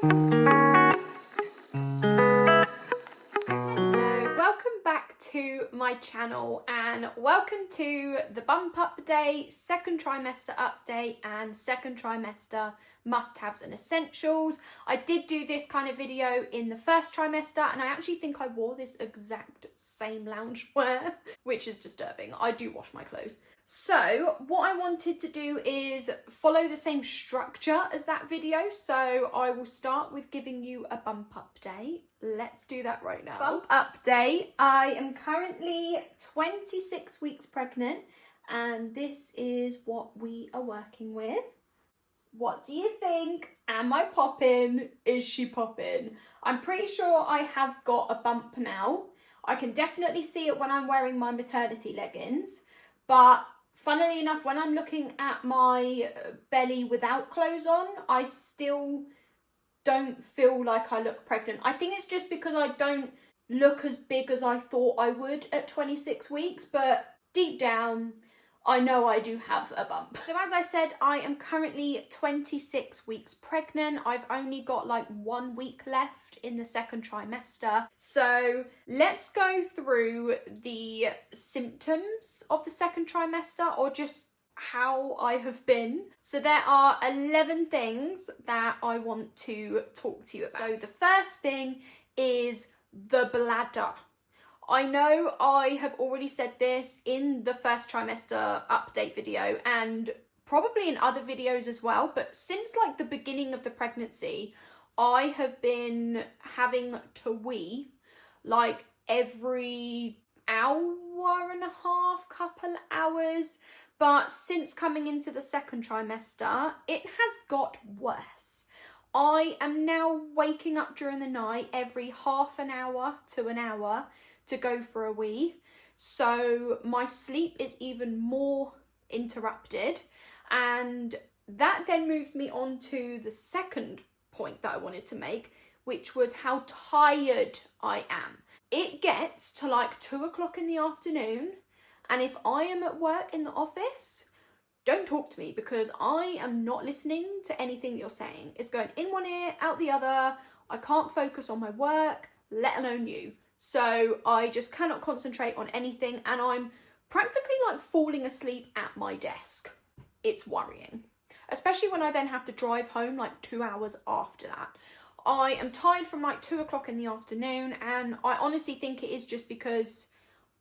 Welcome back to my channel and welcome to the bump update, second trimester update and second trimester must-haves and essentials. I did do this kind of video in the first trimester and I actually think I wore this exact same loungewear, which is disturbing. I do wash my clothes. So what I wanted to do is follow the same structure as that video. So I will start with giving you a bump update. Let's do that right now. Bump update. I am currently 26 weeks pregnant and this is what we are working with. What do you think? Am I popping? Is she popping? I'm pretty sure I have got a bump now. I can definitely see it when I'm wearing my maternity leggings, but funnily enough, when I'm looking at my belly without clothes on, I still don't feel like I look pregnant. I think it's just because I don't look as big as I thought I would at 26 weeks, but deep down, I know I do have a bump. So as I said, I am currently 26 weeks pregnant. I've only got like 1 week left in the second trimester. So let's go through the symptoms of the second trimester, or just how I have been. So there are 11 things that I want to talk to you about. So the first thing is the bladder. I know I have already said this in the first trimester update video and probably in other videos as well, but since like the beginning of the pregnancy, I have been having to wee like every hour and a half, couple hours. But since coming into the second trimester, it has got worse. I am now waking up during the night every half an hour to an hour to go for a wee. So my sleep is even more interrupted. And that then moves me on to the second point that I wanted to make, which was how tired I am. It gets to like 2 o'clock in the afternoon. And if I am at work in the office, don't talk to me because I am not listening to anything you're saying. It's going in one ear, out the other. I can't focus on my work, let alone you. So I just cannot concentrate on anything and I'm practically like falling asleep at my desk. It's worrying, especially when I then have to drive home like 2 hours after that. I am tired from like 2 o'clock in the afternoon and I honestly think it is just because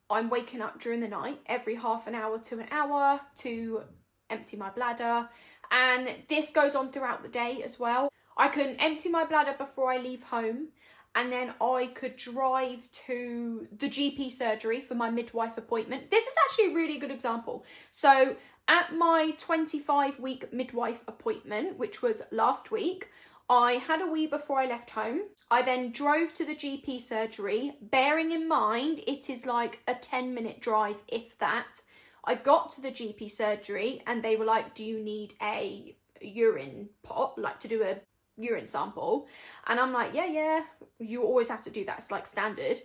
I'm waking up during the night every half an hour to an hour to empty my bladder, and this goes on throughout the day as well. I can empty my bladder before I leave home and then I could drive to the GP surgery for my midwife appointment. This is actually a really good example. So at my 25-week midwife appointment, which was last week, I had a wee before I left home. I then drove to the GP surgery, bearing in mind it is like a 10-minute drive, if that. I got to the GP surgery and they were like, do you need a urine pot, like to do a urine sample? And I'm like, yeah, you always have to do that, it's like standard.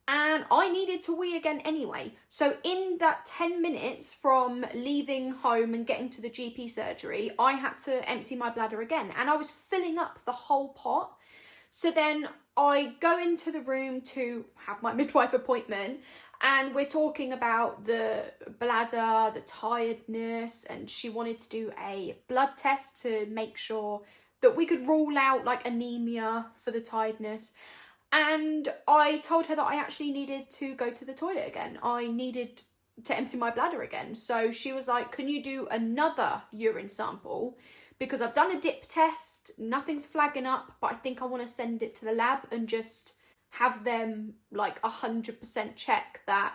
And I needed to wee again anyway. So in that 10 minutes from leaving home and getting to the GP surgery, I had to empty my bladder again and I was filling up the whole pot. So then I go into the room to have my midwife appointment and we're talking about the bladder, the tiredness, and she wanted to do a blood test to make sure that we could rule out like anemia for the tiredness. And I told her that I actually needed to go to the toilet again. I needed to empty my bladder again. So she was like, can you do another urine sample? Because I've done a dip test, nothing's flagging up, but I think I want to send it to the lab and just have them like 100% check that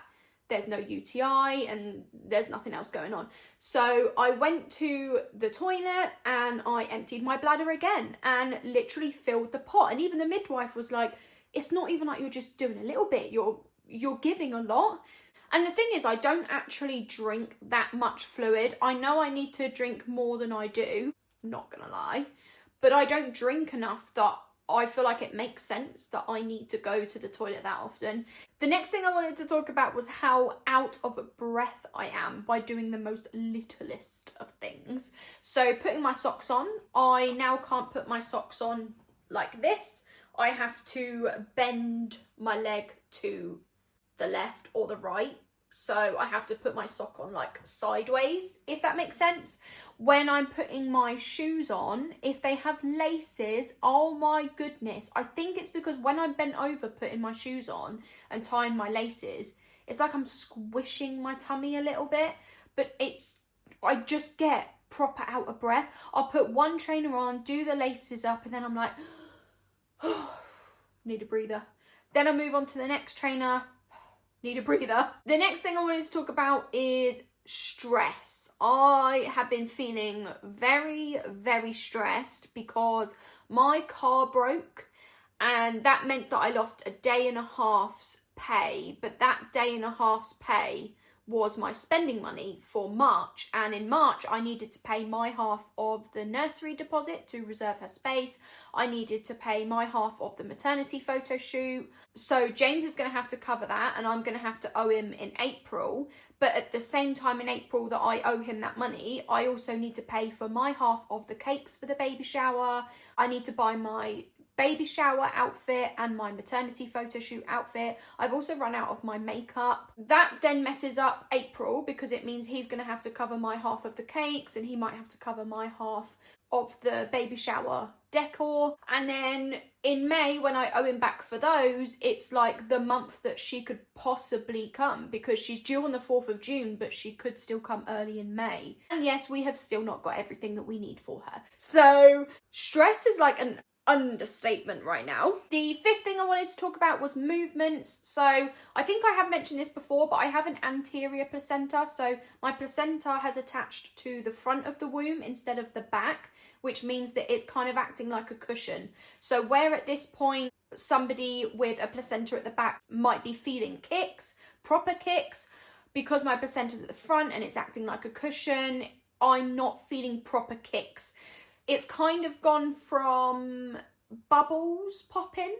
there's no UTI and there's nothing else going on. So I went to the toilet and I emptied my bladder again and literally filled the pot. And even the midwife was like, it's not even like you're just doing a little bit, you're giving a lot. And the thing is, I don't actually drink that much fluid. I know I need to drink more than I do, not gonna lie, but I don't drink enough that I feel like it makes sense that I need to go to the toilet that often. The next thing I wanted to talk about was how out of breath I am by doing the most littlest of things. So putting my socks on, I now can't put my socks on like this, I have to bend my leg to the left or the right. So I have to put my sock on like sideways, if that makes sense. When I'm putting my shoes on, if they have laces, oh my goodness. I think it's because when I'm bent over putting my shoes on and tying my laces, it's like I'm squishing my tummy a little bit, but I just get proper out of breath. I'll put one trainer on, do the laces up, and then I'm like, oh, need a breather. Then I move on to the next trainer, need a breather. The next thing I wanted to talk about is stress. I have been feeling very, very stressed because my car broke, and that meant that I lost a day and a half's pay, but that day and a half's pay was my spending money for March, and in March I needed to pay my half of the nursery deposit to reserve her space. I needed to pay my half of the maternity photo shoot, so James is going to have to cover that, and I'm going to have to owe him in April. But at the same time in April that I owe him that money, I also need to pay for my half of the cakes for the baby shower. I need to buy my baby shower outfit and my maternity photo shoot outfit. I've also run out of my makeup. That then messes up April because it means he's going to have to cover my half of the cakes, and he might have to cover my half of the baby shower decor. And then in May, when I owe him back for those, it's like the month that she could possibly come, because she's due on the 4th of June, but she could still come early in May. And yes, we have still not got everything that we need for her. So stress is like an understatement right now. The fifth thing I wanted to talk about was movements. So I think I have mentioned this before, but I have an anterior placenta. So my placenta has attached to the front of the womb instead of the back, which means that it's kind of acting like a cushion. So where at this point somebody with a placenta at the back might be feeling kicks, proper kicks, because my placenta's at the front and it's acting like a cushion, I'm not feeling proper kicks. It's kind of gone from bubbles popping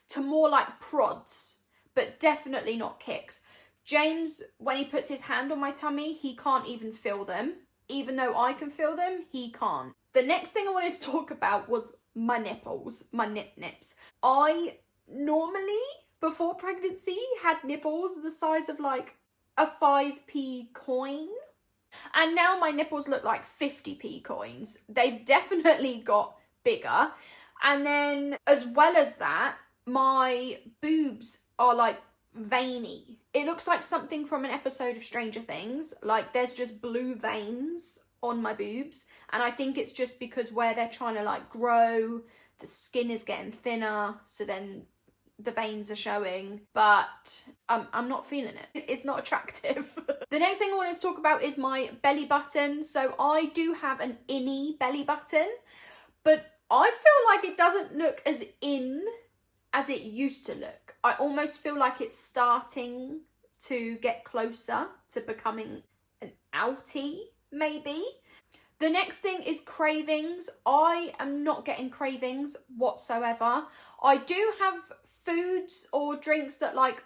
to more like prods, but definitely not kicks. James, when he puts his hand on my tummy, he can't even feel them. Even though I can feel them, he can't. The next thing I wanted to talk about was my nipples, my nips. I normally, before pregnancy, had nipples the size of like a 5p coin. And now my nipples look like 50p coins. They've definitely got bigger. And then as well as that, my boobs are like veiny. It looks like something from an episode of Stranger Things. Like there's just blue veins on my boobs. And I think it's just because where they're trying to like grow, the skin is getting thinner. So then the veins are showing, but I'm not feeling it. It's not attractive. The next thing I wanted to talk about is my belly button. So I do have an innie belly button, but I feel like it doesn't look as in as it used to look. I almost feel like it's starting to get closer to becoming an outie, maybe. The next thing is cravings. I am not getting cravings whatsoever. I do have foods or drinks that like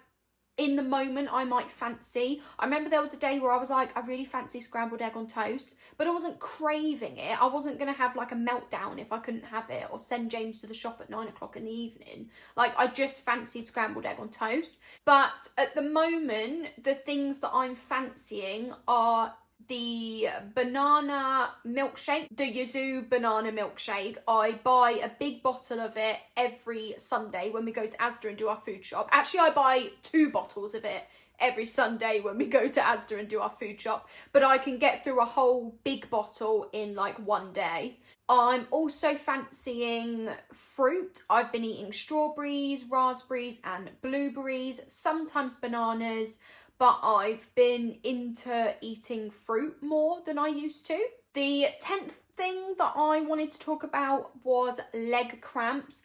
in the moment I might fancy. I remember there was a day where I was like, I really fancy scrambled egg on toast, but I wasn't craving it. I wasn't going to have like a meltdown if I couldn't have it, or send James to the shop at 9 o'clock in the evening. Like I just fancied scrambled egg on toast. But at the moment, the things that I'm fancying are the banana milkshake, the Yuzu banana milkshake. I buy a big bottle of it every Sunday when we go to Asda and do our food shop. Actually, I buy 2 bottles of it every Sunday when we go to Asda and do our food shop, but I can get through a whole big bottle in like one day. I'm also fancying fruit. I've been eating strawberries, raspberries and blueberries, sometimes bananas, but I've been into eating fruit more than I used to. The 10th thing that I wanted to talk about was leg cramps.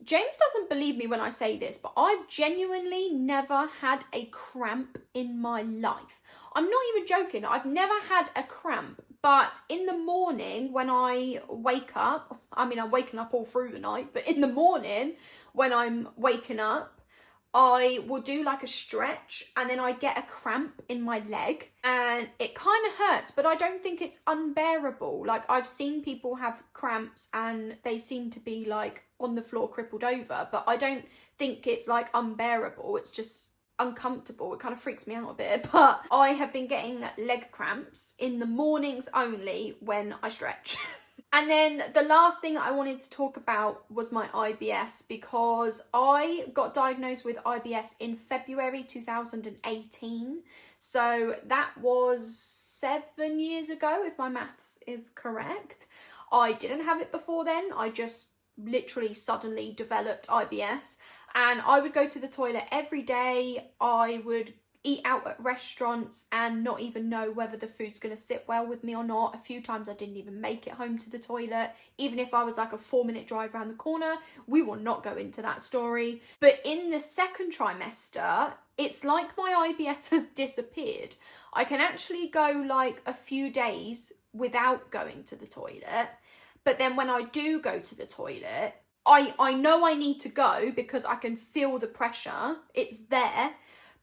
James doesn't believe me when I say this, but I've genuinely never had a cramp in my life. I'm not even joking. I've never had a cramp, but in the morning when I wake up, I mean, I'm waking up all through the night, but in the morning when I'm waking up, I will do like a stretch and then I get a cramp in my leg and it kind of hurts, but I don't think it's unbearable. Like, I've seen people have cramps and they seem to be like on the floor crippled over, but I don't think it's like unbearable. It's just uncomfortable. It kind of freaks me out a bit, but I have been getting leg cramps in the mornings only when I stretch. And then the last thing I wanted to talk about was my IBS, because I got diagnosed with IBS in February 2018. So that was 7 years ago, if my maths is correct. I didn't have it before then. I just literally suddenly developed IBS, and I would go to the toilet every day. I would eat out at restaurants and not even know whether the food's going to sit well with me or not. A few times I didn't even make it home to the toilet, even if I was like a 4-minute drive around the corner. We will not go into that story. But in the second trimester, it's like my IBS has disappeared. I can actually go like a few days without going to the toilet, but then when I do go to the toilet, I know I need to go because I can feel the pressure, it's there.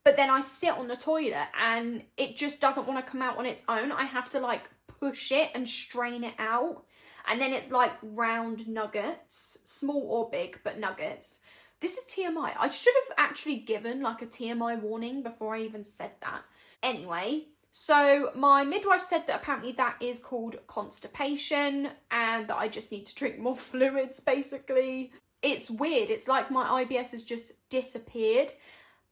But then I sit on the toilet and it just doesn't want to come out on its own. I have to like push it and strain it out. And then it's like round nuggets, small or big, but nuggets. This is TMI. I should have actually given like a TMI warning before I even said that. Anyway, so my midwife said that apparently that is called constipation and that I just need to drink more fluids, basically. It's weird. It's like my IBS has just disappeared.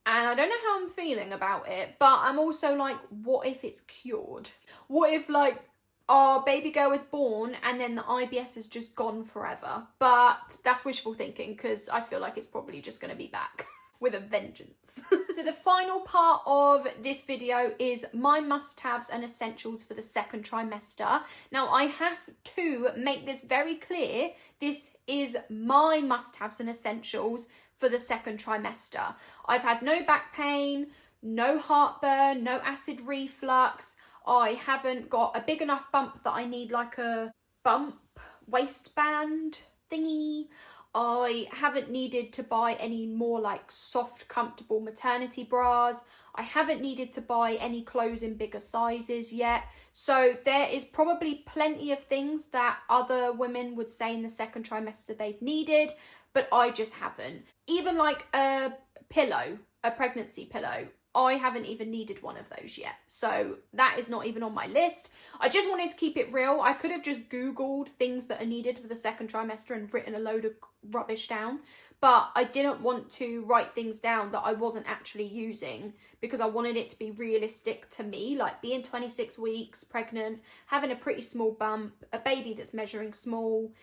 And I don't know how I'm feeling about it, but I'm also like, what if it's cured? What if like our baby girl is born and then the IBS is just gone forever? But that's wishful thinking, because I feel like it's probably just going to be back with a vengeance. So the final part of this video is my must-haves and essentials for the second trimester. Now, I have to make this very clear. This is my must-haves and essentials for the second trimester. I've had no back pain, no heartburn, no acid reflux. I haven't got a big enough bump that I need like a bump waistband thingy. I haven't needed to buy any more like soft, comfortable maternity bras. I haven't needed to buy any clothes in bigger sizes yet. So there is probably plenty of things that other women would say in the second trimester they've needed, but I just haven't. Even like a pillow, a pregnancy pillow, I haven't even needed one of those yet. So that is not even on my list. I just wanted to keep it real. I could have just Googled things that are needed for the second trimester and written a load of rubbish down, but I didn't want to write things down that I wasn't actually using, because I wanted it to be realistic to me, like being 26 weeks pregnant, having a pretty small bump, a baby that's measuring small.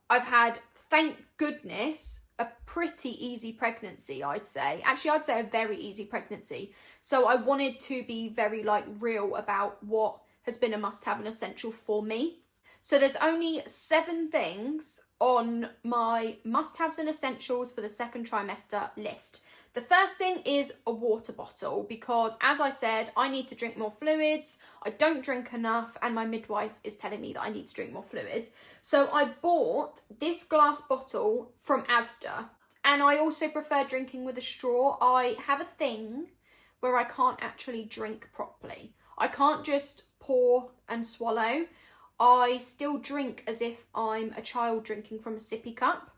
I've had, thank goodness, a pretty easy pregnancy, I'd say. Actually, I'd say a very easy pregnancy. So I wanted to be very like real about what has been a must-have and essential for me. So there's only 7 things on my must-haves and essentials for the second trimester list. The first thing is a water bottle, because as I said, I need to drink more fluids. I don't drink enough, and my midwife is telling me that I need to drink more fluids. So I bought this glass bottle from Asda, and I also prefer drinking with a straw. I have a thing where I can't actually drink properly. I can't just pour and swallow. I still drink as if I'm a child drinking from a sippy cup.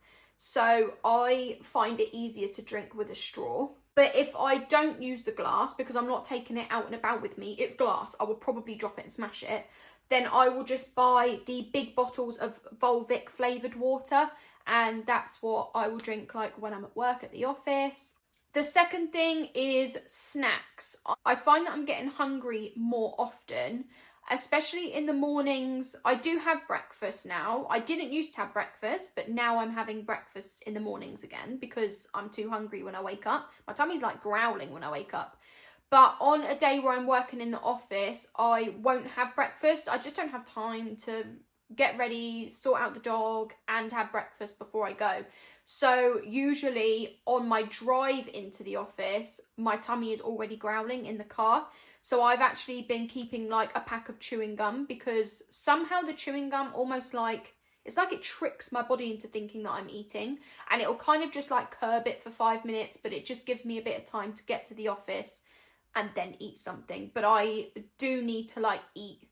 So I find it easier to drink with a straw. But if I don't use the glass, because I'm not taking it out and about with me, it's glass, I will probably drop it and smash it, then I will just buy the big bottles of Volvic flavoured water, and that's what I will drink like when I'm at work at the office. The second thing is snacks. I find that I'm getting hungry more often, especially in the mornings. I do have breakfast now. I didn't used to have breakfast, but now I'm having breakfast in the mornings again because I'm too hungry when I wake up. My tummy's like growling when I wake up. But on a day where I'm working in the office, I won't have breakfast. I just don't have time to get ready, sort out the dog, and have breakfast before I go. So usually on my drive into the office, my tummy is already growling in the car. So I've actually been keeping like a pack of chewing gum, because somehow the chewing gum almost like, it's like it tricks my body into thinking that I'm eating, and it'll kind of just like curb it for 5 minutes, but it just gives me a bit of time to get to the office and then eat something. But I do need to like eat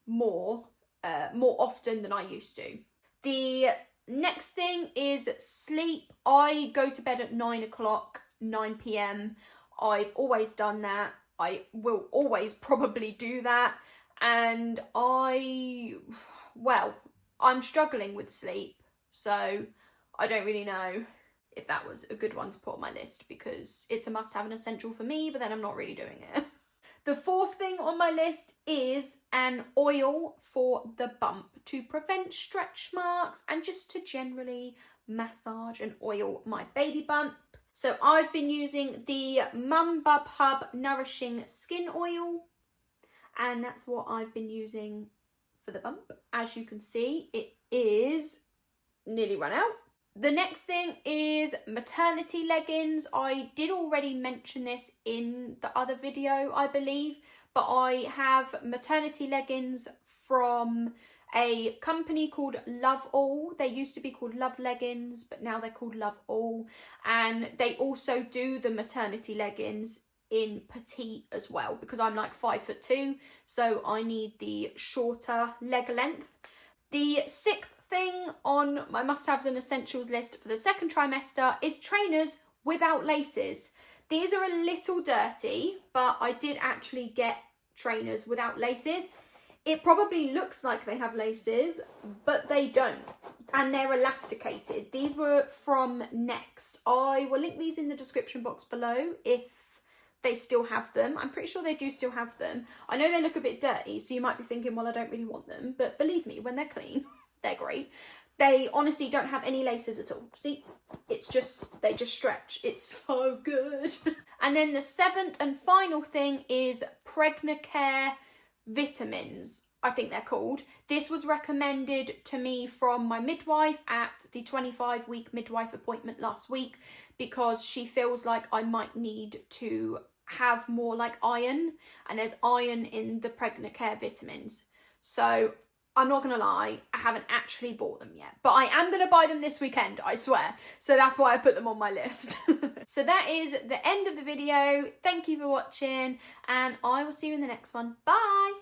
more often than I used to. The next thing is sleep. I go to bed at 9 o'clock, 9 p.m. I've always done that. I will always probably do that. And I'm struggling with sleep. So I don't really know if that was a good one to put on my list, because it's a must-have and essential for me, but then I'm not really doing it. The fourth thing on my list is an oil for the bump to prevent stretch marks and just to generally massage and oil my baby bump. So I've been using the Mum Bub Hub Nourishing Skin Oil, and that's what I've been using for the bump. As you can see, it is nearly run out. The next thing is maternity leggings. I did already mention this in the other video, I believe, but I have maternity leggings from a company called Love All. They used to be called Love Leggings, but now they're called Love All. And they also do the maternity leggings in petite as well, because I'm like 5'2", so I need the shorter leg length. The sixth thing on my must-haves and essentials list for the second trimester is trainers without laces. These are a little dirty, but I did actually get trainers without laces. It probably looks like they have laces, but they don't, and they're elasticated. These were from Next. I will link these in the description box below if they still have them. I'm pretty sure they do still have them. I know they look a bit dirty, so you might be thinking, well, I don't really want them, but believe me, when they're clean, they're great. They honestly don't have any laces at all. See, they just stretch. It's so good. And then the seventh and final thing is Pregnacare vitamins, I think they're called. This was recommended to me from my midwife at the 25-week midwife appointment last week, because she feels like I might need to have more like iron, and there's iron in the Pregnacare vitamins. So I'm not gonna lie, I haven't actually bought them yet, but I am gonna buy them this weekend, I swear. So that's why I put them on my list. So that is the end of the video. Thank you for watching, and I will see you in the next one. Bye.